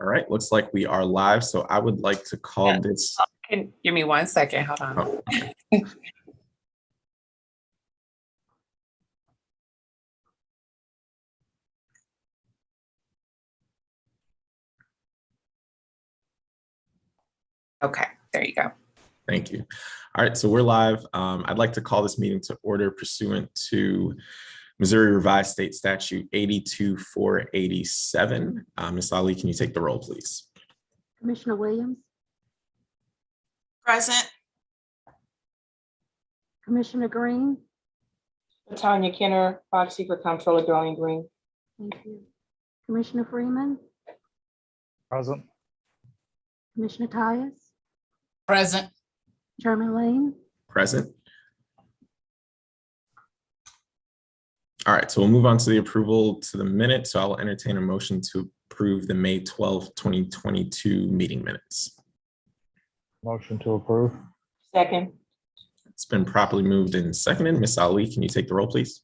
All right, looks like we are live. So I would like to call Yeah. this. Can give me 1 second. Hold on. Oh, okay. Okay, there you go. Thank you. All right, so we're live. I'd like to call this meeting to order pursuant to Missouri Revised State Statute 82487. Ms. Ali, can you take the roll, please? Commissioner Williams, Present. Commissioner Green, Tanya Kenner, proxy for Comptroller Darlene Green. thank you. Commissioner Freeman, Present. Commissioner Tyus, Present. Chairman Lane, Present. All right, so we'll move on to the approval to the minutes. So I'll entertain a motion to approve the May 12th, 2022 meeting minutes. Motion to approve. Second. It's been properly moved and seconded. Ms. Ali, can you take the roll, please?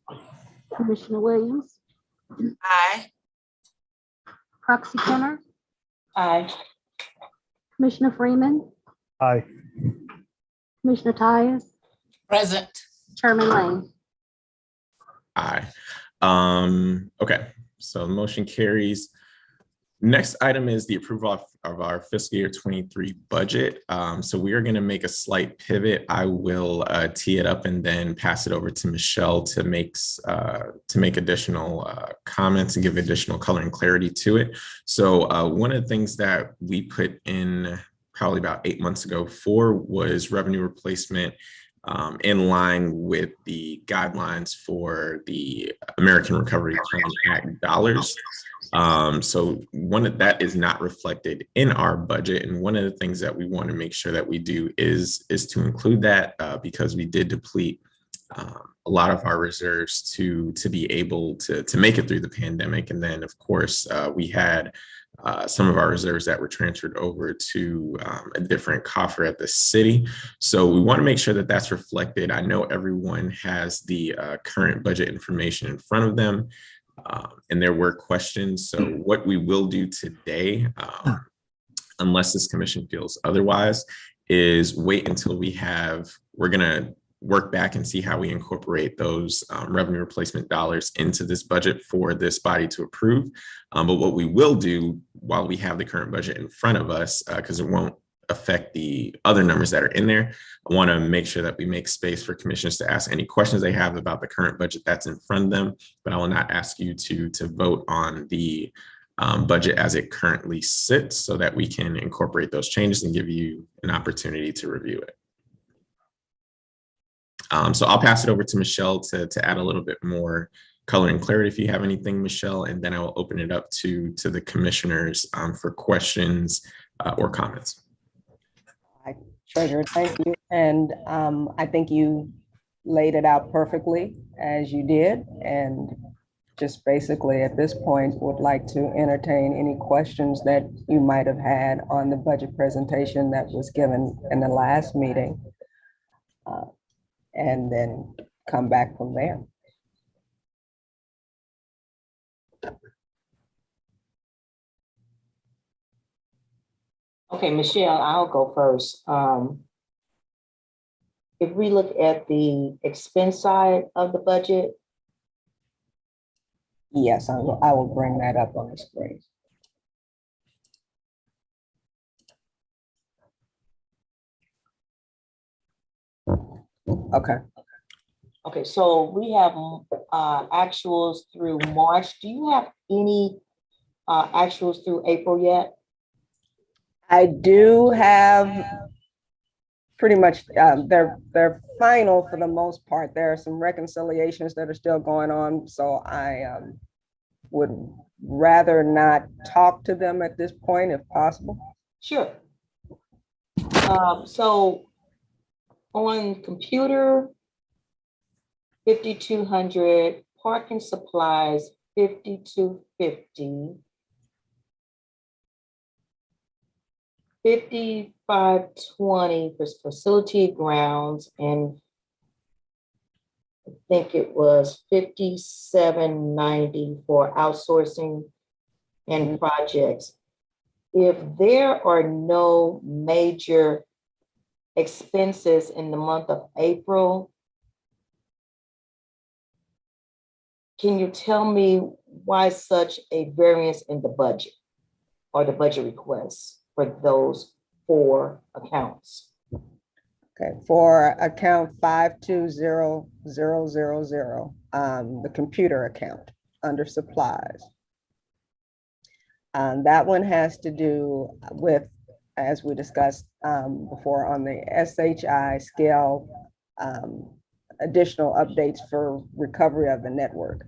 Commissioner Williams, Aye. Proxy Kenner, Aye. Commissioner Freeman, Aye. Commissioner Tyus, Present. Chairman Lane. Aye. Okay, so the motion carries. Next item is the approval of our fiscal year 23 budget. So we are going to make a slight pivot. I will tee it up and then pass it over to Michelle to make additional comments and give additional color and clarity to it. So one of the things that we put in probably about 8 months ago was revenue replacement in line with the guidelines for the American Recovery Plan Act dollars. So one of that is not reflected in our budget. And one of the things that we want to make sure that we do is to include that because we did deplete a lot of our reserves to be able to make it through the pandemic. And then, of course, we had some of our reserves that were transferred over to a different coffer at the city. So we want to make sure that that's reflected. I know everyone has the current budget information in front of them. And there were questions. So what we will do today, unless this commission feels otherwise, is wait until we're going to work back and see how we incorporate those revenue replacement dollars into this budget for this body to approve. But what we will do while we have the current budget in front of us, because it won't affect the other numbers that are in there, I want to make sure that we make space for commissioners to ask any questions they have about the current budget that's in front of them. But I will not ask you to vote on the budget as it currently sits so that we can incorporate those changes and give you an opportunity to review it. So I'll pass it over to Michelle to add a little bit more color and clarity if you have anything, Michelle, and then I will open it up to the commissioners for questions or comments. Hi, Treasurer, thank you. And I think you laid it out perfectly as you did. And just basically at this point would like to entertain any questions that you might have had on the budget presentation that was given in the last meeting. And then come back from there. Okay, Michelle, I'll go first. If we look at the expense side of the budget. Yes, I will bring that up on the screen. Okay. Okay, so we have actuals through March. Do you have any actuals through April yet? I do have pretty much, they're final for the most part. There are some reconciliations that are still going on, so I would rather not talk to them at this point if possible. Sure. So on computer, 5,200, parking supplies, 5,250. 5,520 for facility grounds, and I think it was 5,790 for outsourcing and projects. if there are no major expenses in the month of April, can you tell me why such a variance in the budget or the budget requests for those 4 accounts? Okay, for account 520000, the computer account under supplies. That one has to do with, as we discussed before, on the SHI scale, additional updates for recovery of the network.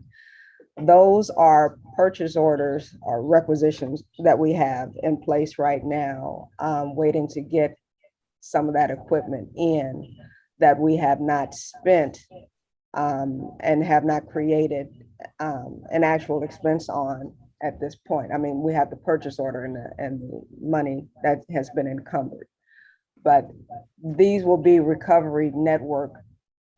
Those are purchase orders or requisitions that we have in place right now, waiting to get some of that equipment in that we have not spent and have not created an actual expense on at this point. I mean, we have the purchase order and the money that has been encumbered. But these will be recovery network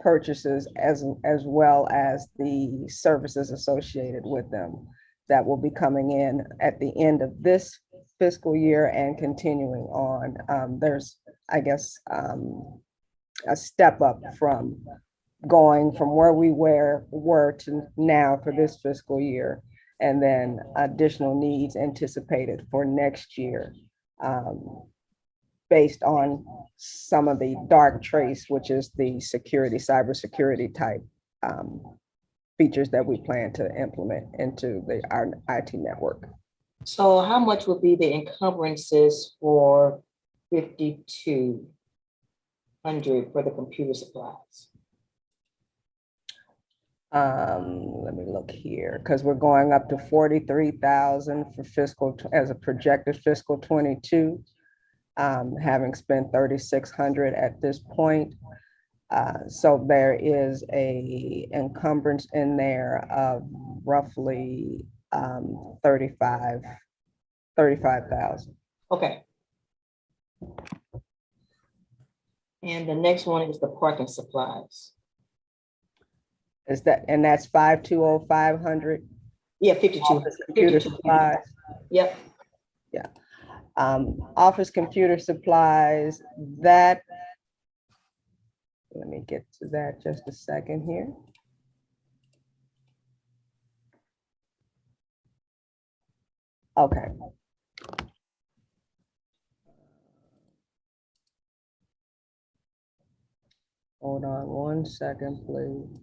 purchases as well as the services associated with them that will be coming in at the end of this fiscal year and continuing on. There's, I guess, a step up from going from where we were to now for this fiscal year, and then additional needs anticipated for next year, based on some of the dark trace, which is the cybersecurity type features that we plan to implement into our IT network. So how much would be the encumbrances for 5200 for the computer supplies? Let me look here, because we're going up to 43,000 for as a projected fiscal 22, having spent 3,600 at this point. So there is a encumbrance in there of roughly 35,000. Okay. And the next one is the parking supplies. And that's 520,500. Yeah, 52. Computer supplies. Yep. Office computer supplies, that, let me get to that just a second here. Okay. Hold on 1 second, please.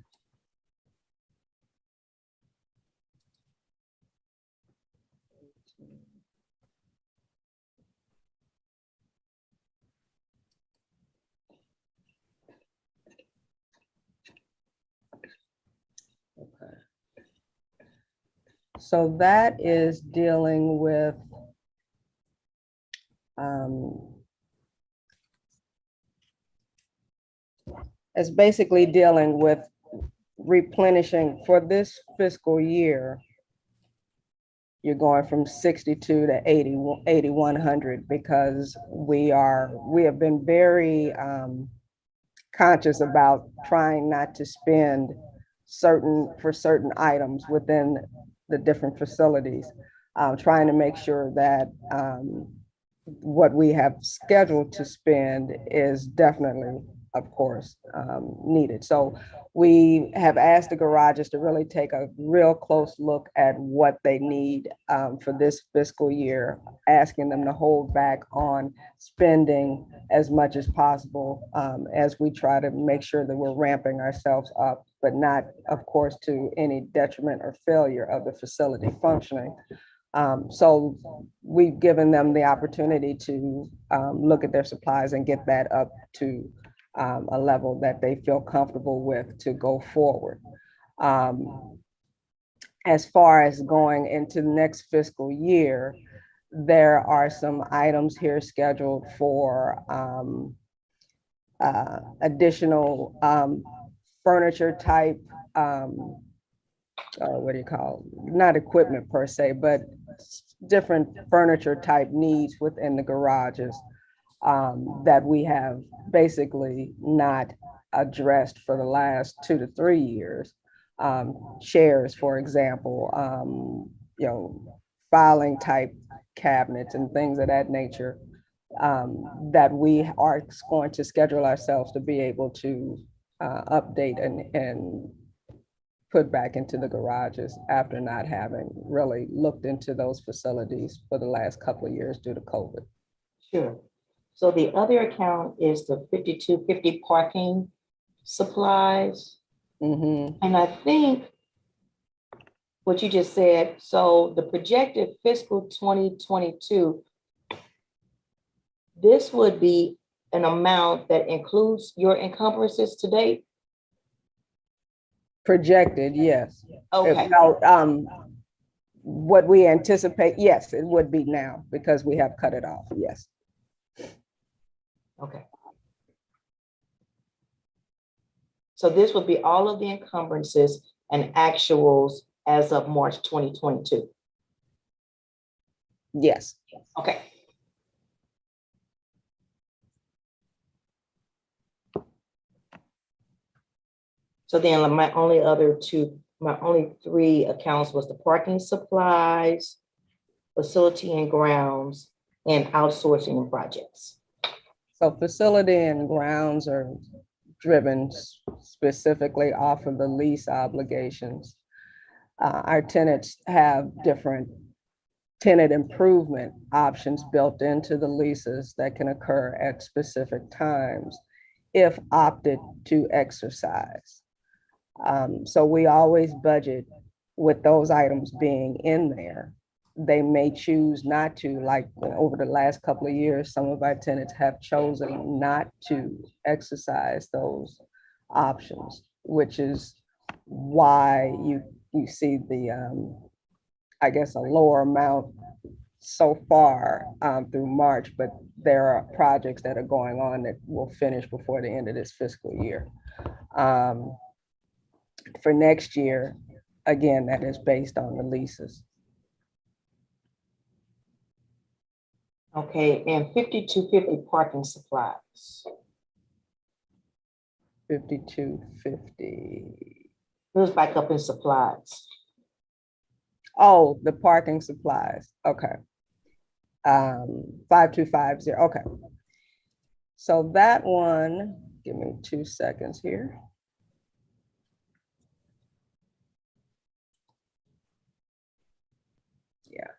Okay. So that is dealing with it's basically dealing with replenishing for this fiscal year. You're going from 62 to 8,100 because we have been very conscious about trying not to spend for certain items within the different facilities, trying to make sure that what we have scheduled to spend is definitely, of course, needed. So we have asked the garages to really take a real close look at what they need for this fiscal year, asking them to hold back on spending as much as possible as we try to make sure that we're ramping ourselves up, but not, of course, to any detriment or failure of the facility functioning. So we've given them the opportunity to look at their supplies and get that up to a level that they feel comfortable with to go forward. As far as going into the next fiscal year, there are some items here scheduled for additional furniture type, what do you call it? Not equipment per se, but different furniture type needs within the garages that we have basically not addressed for the last 2 to 3 years. Chairs, for example, filing type cabinets and things of that nature, that we are going to schedule ourselves to be able to update and put back into the garages after not having really looked into those facilities for the last couple of years due to COVID. Sure. So the other account is the 5250 parking supplies. Mhm. And I think what you just said, so the projected fiscal 2022, this would be an amount that includes your encumbrances to date? Projected, yes. Okay, Well, what we anticipate, yes, it would be now because we have cut it off, yes. okay. So this would be all of the encumbrances and actuals as of March 2022. Yes. Okay. So then my only three accounts was the parking supplies, facility and grounds, and outsourcing and projects. So facility and grounds are driven specifically off of the lease obligations. Our tenants have different tenant improvement options built into the leases that can occur at specific times if opted to exercise. So we always budget with those items being in there. They may choose not to, like over the last couple of years, some of our tenants have chosen not to exercise those options, which is why you see the, I guess, a lower amount so far through March, but there are projects that are going on that will finish before the end of this fiscal year. For next year, again, that is based on the leases. Okay, and 5250 parking supplies. 5250. It was back up in supplies. Oh, the parking supplies. Okay. 5250. Okay. So that one, give me 2 seconds here. Yeah.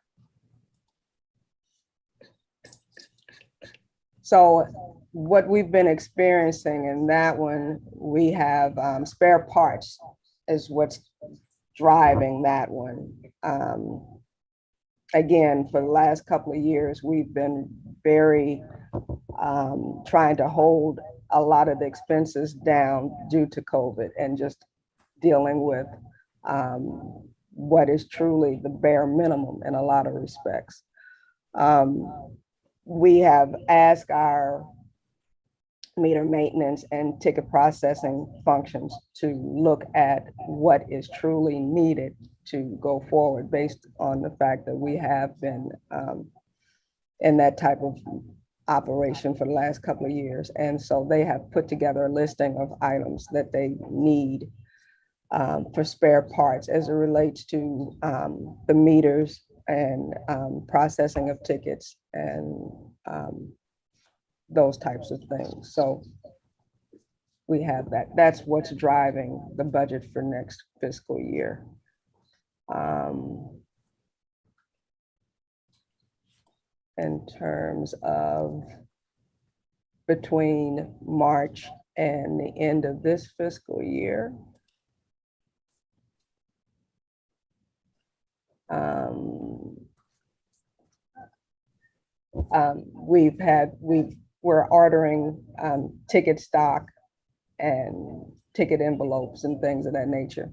So what we've been experiencing in that one, we have spare parts is what's driving that one. Again, for the last couple of years, we've been very trying to hold a lot of the expenses down due to COVID and just dealing with what is truly the bare minimum in a lot of respects. We have asked our meter maintenance and ticket processing functions to look at what is truly needed to go forward based on the fact that we have been in that type of operation for the last couple of years. And so they have put together a listing of items that they need for spare parts as it relates to the meters and processing of tickets and those types of things. So we have that. That's what's driving the budget for next fiscal year. In terms of between March and the end of this fiscal year, we're ordering ticket stock and ticket envelopes and things of that nature.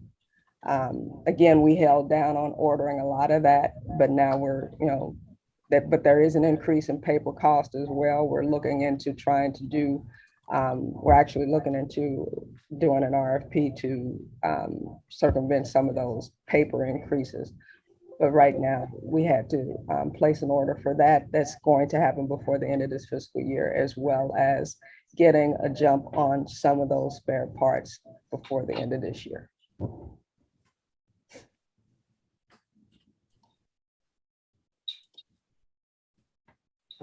Again, we held down on ordering a lot of that, but now we're, but there is an increase in paper cost as well. We're looking into trying to do, we're actually looking into doing an RFP to circumvent some of those paper increases. But right now, we had to place an order for that. That's going to happen before the end of this fiscal year, as well as getting a jump on some of those spare parts before the end of this year.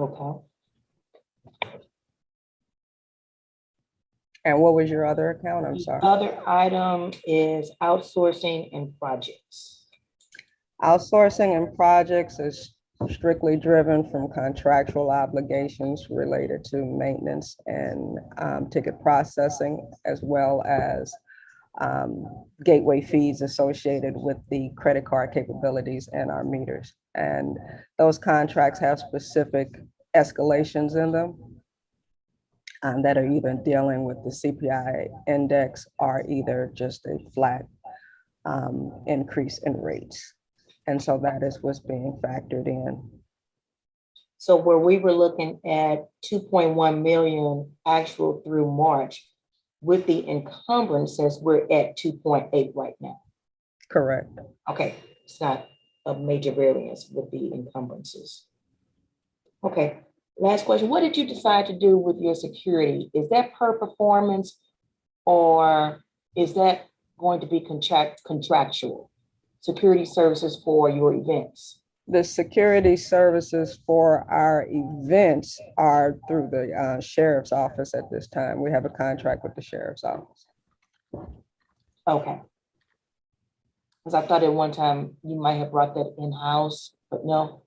Okay. And what was your other account? I'm The sorry. other item is outsourcing and projects. Outsourcing and projects is strictly driven from contractual obligations related to maintenance and ticket processing, as well as gateway fees associated with the credit card capabilities and our meters. And those contracts have specific escalations in them that are either dealing with the CPI index or either just a flat increase in rates. And so that is what's being factored in. So where we were looking at 2.1 million actual through March, with the encumbrances, we're at 2.8 right now. Correct. Okay, it's not a major variance with the encumbrances. Okay, last question. What did you decide to do with your security? Is that per performance or is that going to be contractual? Security services for your events? The security services for our events are through the sheriff's office at this time. We have a contract with the sheriff's office. Okay. Because I thought at one time you might have brought that in-house, but no.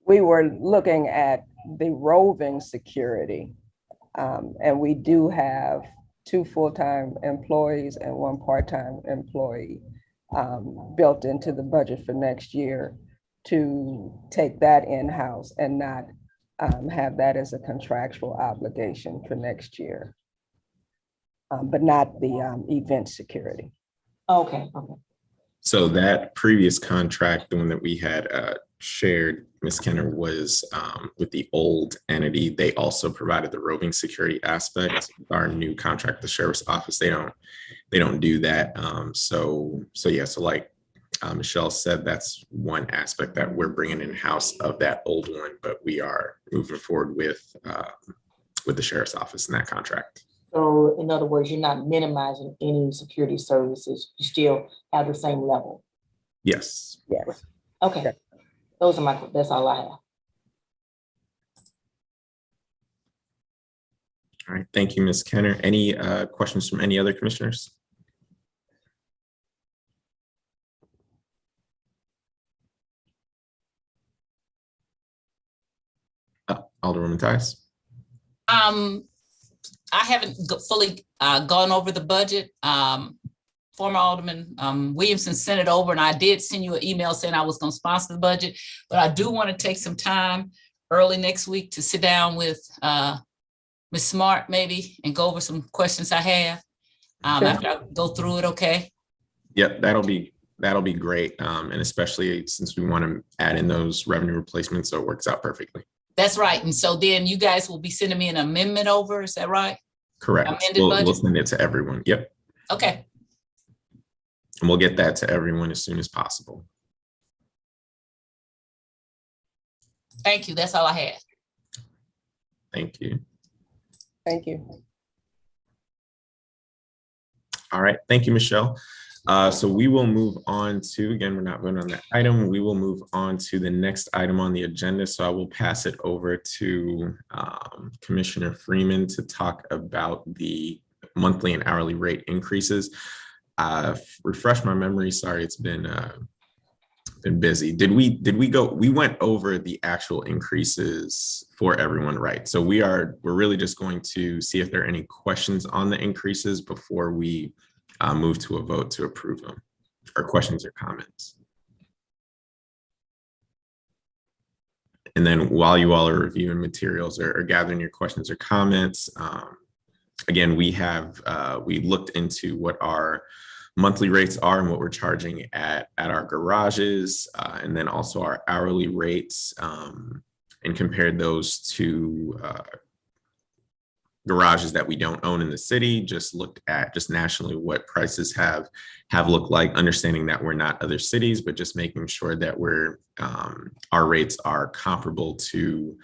We were looking at the roving security. And we do have 2 full-time employees and 1 part-time employee built into the budget for next year to take that in-house and not have that as a contractual obligation for next year, but not the event security. Okay, okay. So that previous contract, the one that we had shared, Ms. Kenner, was with the old entity. They also provided the roving security aspect. Our new contract, the sheriff's office, they don't do that. So like Michelle said, that's one aspect that we're bringing in-house of that old one, but we are moving forward with the sheriff's office in that contract. So in other words, you're not minimizing any security services. You still have the same level. Yes. Yes. Okay. Okay. That's all I have. All right. Thank you, Ms. Kenner. Any questions from any other commissioners? Alderwoman Tyus. I haven't fully gone over the budget. Former Alderman Williamson sent it over, and I did send you an email saying I was going to sponsor the budget, but I do want to take some time early next week to sit down with Ms. Smart maybe and go over some questions I have Sure. after I go through it. Okay. Yep, that'll be great, and especially since we want to add in those revenue replacements, so it works out perfectly. That's right. And so then you guys will be sending me an amendment over. Is that right? Correct. Amended We'll budget? send it to everyone. Yep. Okay. And we'll get that to everyone as soon as possible. Thank you. That's all I had. Thank you. Thank you. All right. Thank you, Michelle. So we will move on to, again, we're not voting on that item. We will move on to the next item on the agenda. So I will pass it over to Commissioner Freeman to talk about the monthly and hourly rate increases. Refresh my memory. Sorry, it's been busy. Did we go? We went over the actual increases for everyone, right? So we're really just going to see if there are any questions on the increases before we move to a vote to approve them, or questions or comments. And then while you all are reviewing materials or gathering your questions or comments, again, we looked into what our monthly rates are and what we're charging at our garages, and then also our hourly rates, and compared those to garages that we don't own in the city. Just looked at just nationally what prices have looked like, understanding that we're not other cities, but just making sure that our rates are comparable to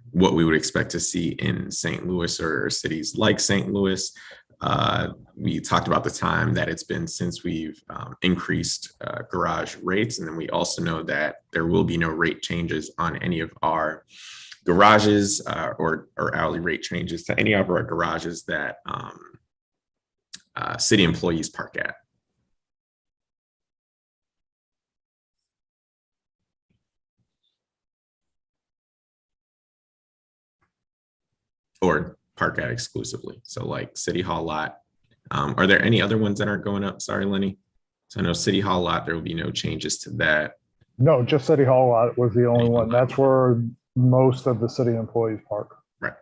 what we would expect to see in St. Louis or cities like St. Louis. We talked about the time that it's been since we've increased garage rates. And then we also know that there will be no rate changes on any of our garages or hourly rate changes to any of our garages that city employees park at. Or park at exclusively. So like City Hall lot. Are there any other ones that aren't going up? Sorry, Lenny. So I know City Hall lot, there will be no changes to that. No, just City Hall lot was the only one. That's where most of the city employees park. Right.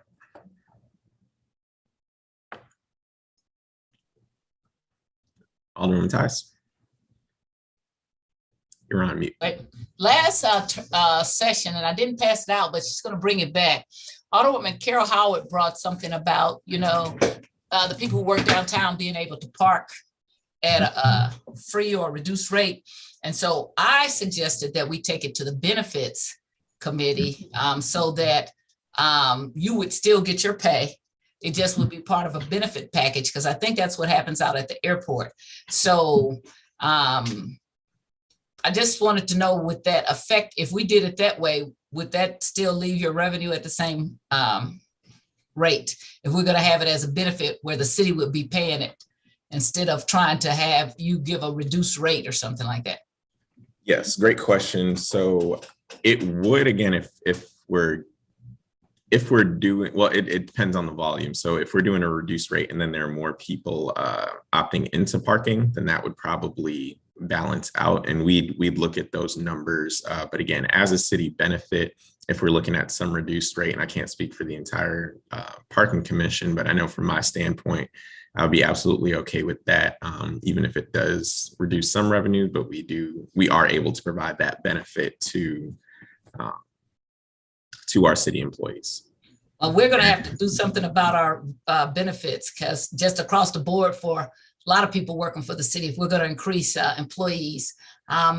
Alderman Tice. You're on mute. Right. Last session, and I didn't pass it out, but she's going to bring it back. Alderwoman Carol Howard brought something about, the people who work downtown being able to park at a free or reduced rate. And so I suggested that we take it to the benefits committee so that you would still get your pay. It just would be part of a benefit package, because I think that's what happens out at the airport. So I just wanted to know, would that affect, if we did it that way, would that still leave your revenue at the same rate? If we're going to have it as a benefit where the city would be paying it instead of trying to have you give a reduced rate or something like that? Yes, great question. So it would, again, if we're doing, well, it depends on the volume. So if we're doing a reduced rate and then there are more people opting into parking, then that would probably balance out, and we'd look at those numbers. But again, as a city benefit, if we're looking at some reduced rate, and I can't speak for the entire parking commission, but I know from my standpoint, I'll be absolutely okay with that, even if it does reduce some revenue, but we are able to provide that benefit to our city employees. We're going to have to do something about our benefits, because just across the board for a lot of people working for the city, if we're going to increase employees,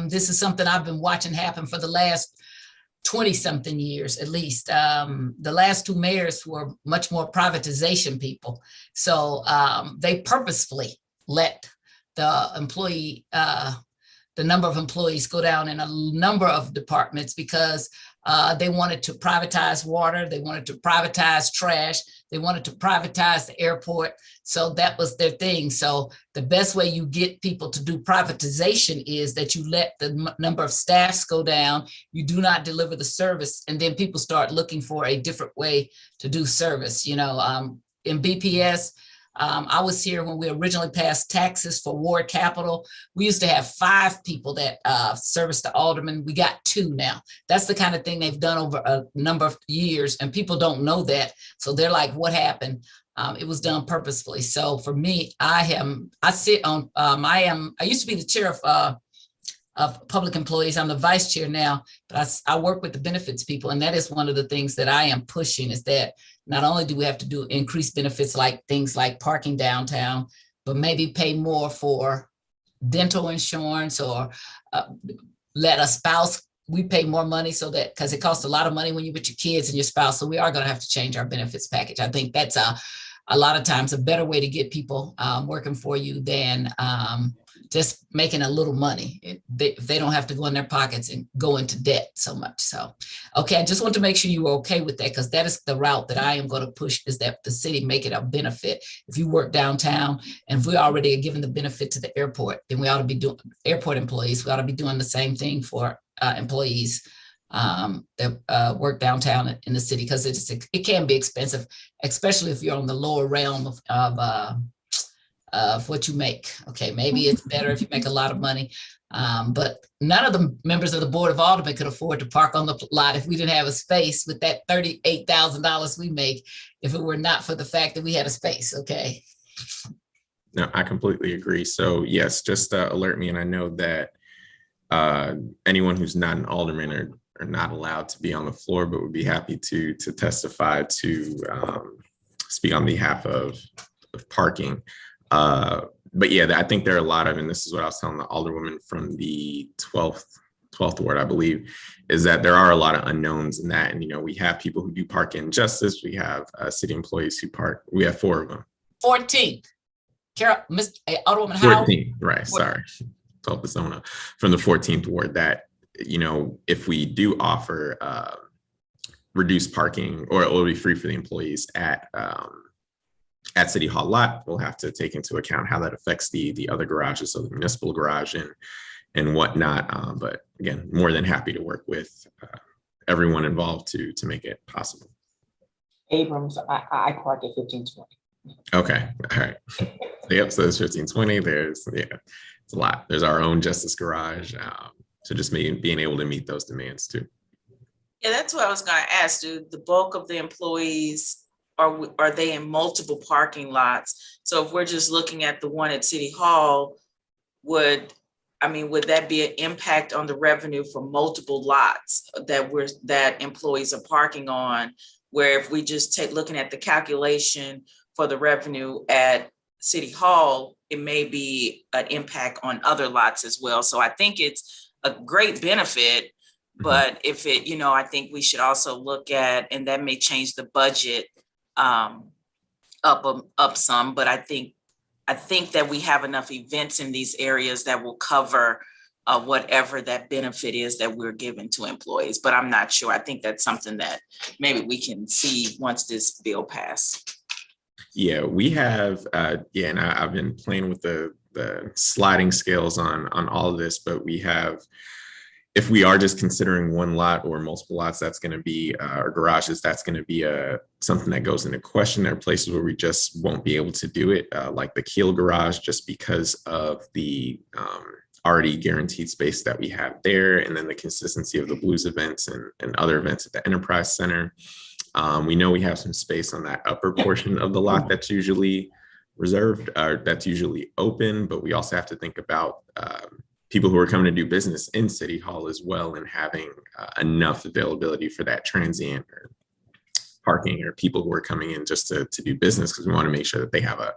this is something I've been watching happen for the last 20-something years, at least. The last two mayors were much more privatization people. So they purposefully let the number of employees go down in a number of departments, because they wanted to privatize water, they wanted to privatize trash, they wanted to privatize the airport. So that was their thing. So the best way you get people to do privatization is that you let the number of staffs go down, you do not deliver the service, and then people start looking for a different way to do service. In BPS, I was here when we originally passed taxes for ward capital. We used to have 5 people that serviced the alderman. We got 2 now. That's the kind of thing they've done over a number of years, and people don't know that. So they're like, what happened? It was done purposefully. So for me, I used to be the chair of public employees. I'm the vice chair now, but I work with the benefits people. And that is one of the things that I am pushing, is that not only do we have to do increased benefits, like things like parking downtown, but maybe pay more for dental insurance, or let a spouse, we pay more money, so that, because it costs a lot of money when you're with your kids and your spouse. So we are going to have to change our benefits package. I think that's a lot of times a better way to get people working for you than just making a little money. If they don't have to go in their pockets and go into debt so much. So, okay, I just want to make sure you were okay with that, because that is the route that I am going to push, is that the city make it a benefit. If you work downtown, and if we already are giving the benefit to the airport, then we ought to be doing, airport employees, we ought to be doing the same thing for employees that work downtown in the city, because it can be expensive, especially if you're on the lower realm of what you make. Okay, maybe it's better if you make a lot of money, but none of the members of the Board of Aldermen could afford to park on the lot if we didn't have a space with that $38,000 we make, if it were not for the fact that we had a space. Okay. No, I completely agree. So yes, just alert me, and I know that anyone who's not an alderman are not allowed to be on the floor, but would be happy to testify, to speak on behalf of parking. But yeah, I think there are a lot of, and this is what I was telling the alderwoman from the 12th ward, I believe, is that there are a lot of unknowns in that. And, we have people who do park in Justice. We have city employees who park. We have 4 of them. 14th. Carol, Alderwoman Howard. 14th, right, sorry. 12th Zona from the 14th ward, that, if we do offer reduce parking, or it will be free for the employees at City Hall lot. We'll have to take into account how that affects the other garages, so the municipal garage and whatnot. But again, more than happy to work with everyone involved to make it possible. Abrams, I park at 1520. Okay, all right. Yep, so there's 1520. There's, yeah, it's a lot. There's our own Justice Garage. So just being able to meet those demands too. Yeah, that's what I was gonna ask. Do the bulk of the employees, are they in multiple parking lots? So if we're just looking at the one at City Hall, would that be an impact on the revenue for multiple lots that employees are parking on? Where if we just looking at the calculation for the revenue at City Hall, it may be an impact on other lots as well. So I think it's a great benefit, but if it, I think we should also look at, and that may change the budget up some, but I think that we have enough events in these areas that will cover whatever that benefit is that we're giving to employees, but I'm not sure. I think that's something that maybe we can see once this bill passes. Yeah, we have, and I've been playing with the sliding scales on all of this, but we have, if we are just considering one lot or multiple lots, that's going to be, or garages, that's going to be something that goes into question. There are places where we just won't be able to do it, like the Keel garage, just because of the already guaranteed space that we have there, and then the consistency of the blues events and other events at the Enterprise Center. We know we have some space on that upper portion of the lot that's usually reserved, that's usually open, but we also have to think about people who are coming to do business in City Hall as well, and having enough availability for that transient or parking, or people who are coming in just to do business, because we want to make sure that they have a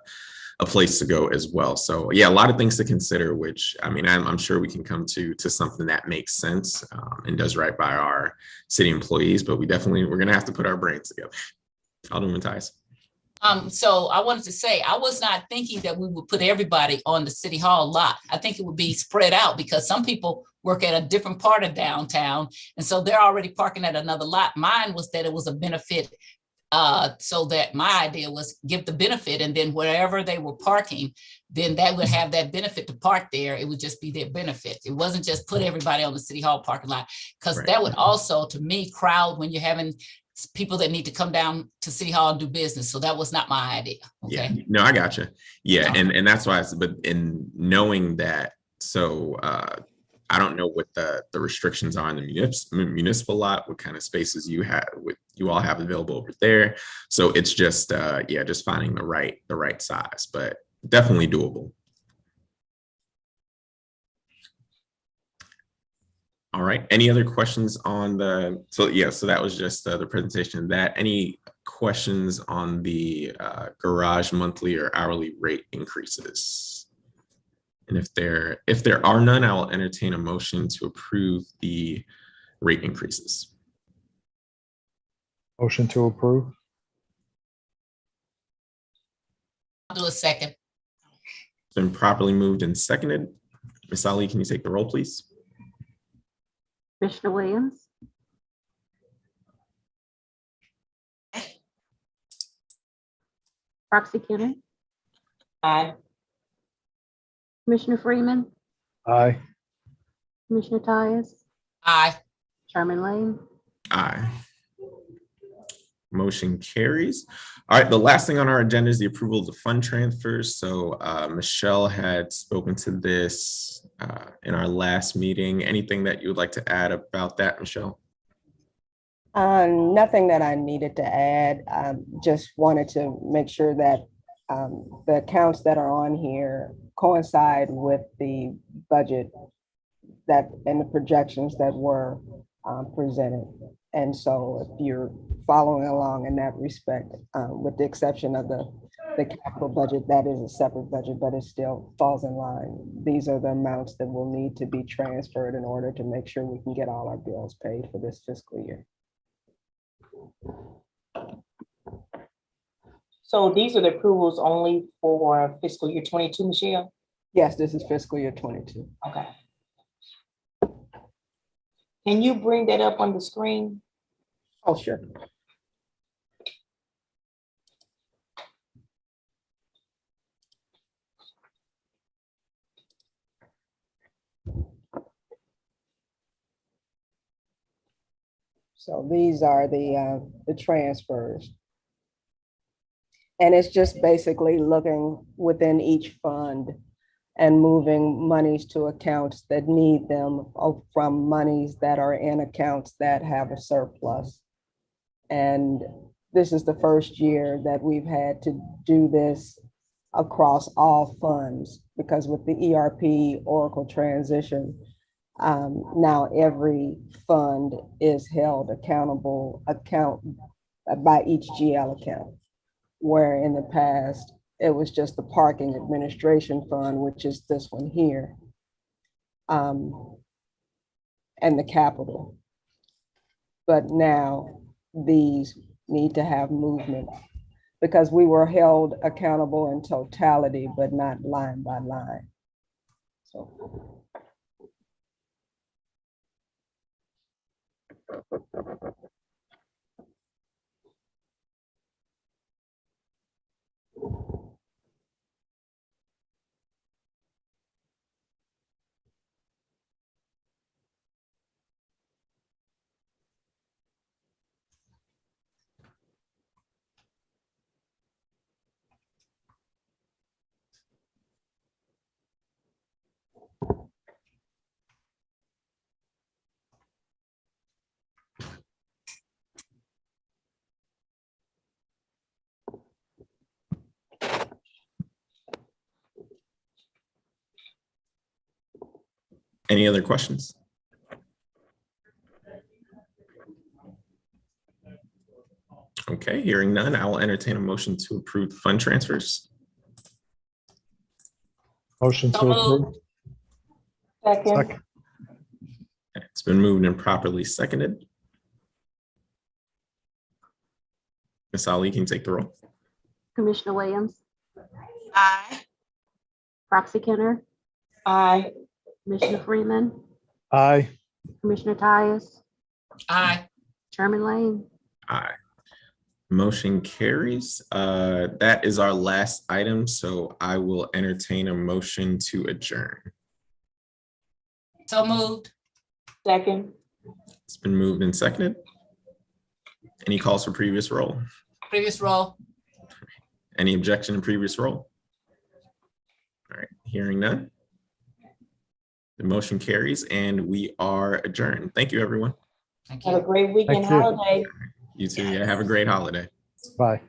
place to go as well. So yeah, a lot of things to consider, which I'm sure we can come to something that makes sense and does right by our city employees, but we're going to have to put our brains together. Alderman Tyus. So I wanted to say, I was not thinking that we would put everybody on the City Hall lot. I think it would be spread out, because some people work at a different part of downtown, and so they're already parking at another lot. Mine was that it was a benefit, so that my idea was give the benefit, and then wherever they were parking, then that would have that benefit to park there. It would just be their benefit. It wasn't just put everybody on the City Hall parking lot, because that would also, to me, crowd when you're having people that need to come down to City Hall and do business. So that was not my idea. Okay. Yeah, no, I gotcha. Yeah, and that's why. But in knowing that, so I don't know what the restrictions are in the municipal lot, what kind of spaces you all have available over there. So it's just just finding the right size, but definitely doable. All right. Any other questions on so that was just the presentation of that. Any questions on the garage monthly or hourly rate increases? And if there are none, I will entertain a motion to approve the rate increases. Motion to approve. I'll do a second. It's been properly moved and seconded. Ms. Ali, can you take the roll, please? Commissioner Williams, Roxy Kenner, Aye. Commissioner Freeman, Aye. Commissioner Tyus, Aye. Chairman Lane. Aye. Motion carries. All right, the last thing on our agenda is the approval of the fund transfers. So Michelle had spoken to this in our last meeting. Anything that you would like to add about that, Michelle? Nothing that I needed to add. Just wanted to make sure that the accounts that are on here coincide with the budget that and the projections that were presented. And so if you're following along in that respect, with the exception of the capital budget, that is a separate budget, but it still falls in line. These are the amounts that will need to be transferred in order to make sure we can get all our bills paid for this fiscal year. So these are the approvals only for fiscal year 22, Michelle? Yes, this is fiscal year 22. Okay. Can you bring that up on the screen? Oh, sure. So these are the transfers. And it's just basically looking within each fund and moving monies to accounts that need them from monies that are in accounts that have a surplus. And this is the first year that we've had to do this across all funds, because with the ERP Oracle transition, now every fund is held accountable by each GL account, where in the past, it was just the parking administration fund, which is this one here, and the capital. But now these need to have movement, because we were held accountable in totality, but not line by line. So. Any other questions? Okay, hearing none, I will entertain a motion to approve the fund transfers. Motion to So approve. moved. Second, Second. It's been moved and properly seconded. Ms. Ali, can you take the roll? Commissioner Williams, Aye. Roxy Kenner, aye. Commissioner Freeman, Aye. Commissioner Tyus, Aye. Chairman Lane. Aye. Motion carries. That is our last item, so I will entertain a motion to adjourn. So moved. Second, It's been moved and seconded. Any calls for previous roll? Previous roll. Any objection to previous roll? All right, hearing none. The motion carries and we are adjourned. Thank you, everyone. Thank have a you. great weekend Thank you. holiday. You too. Yeah, have a great holiday. Bye.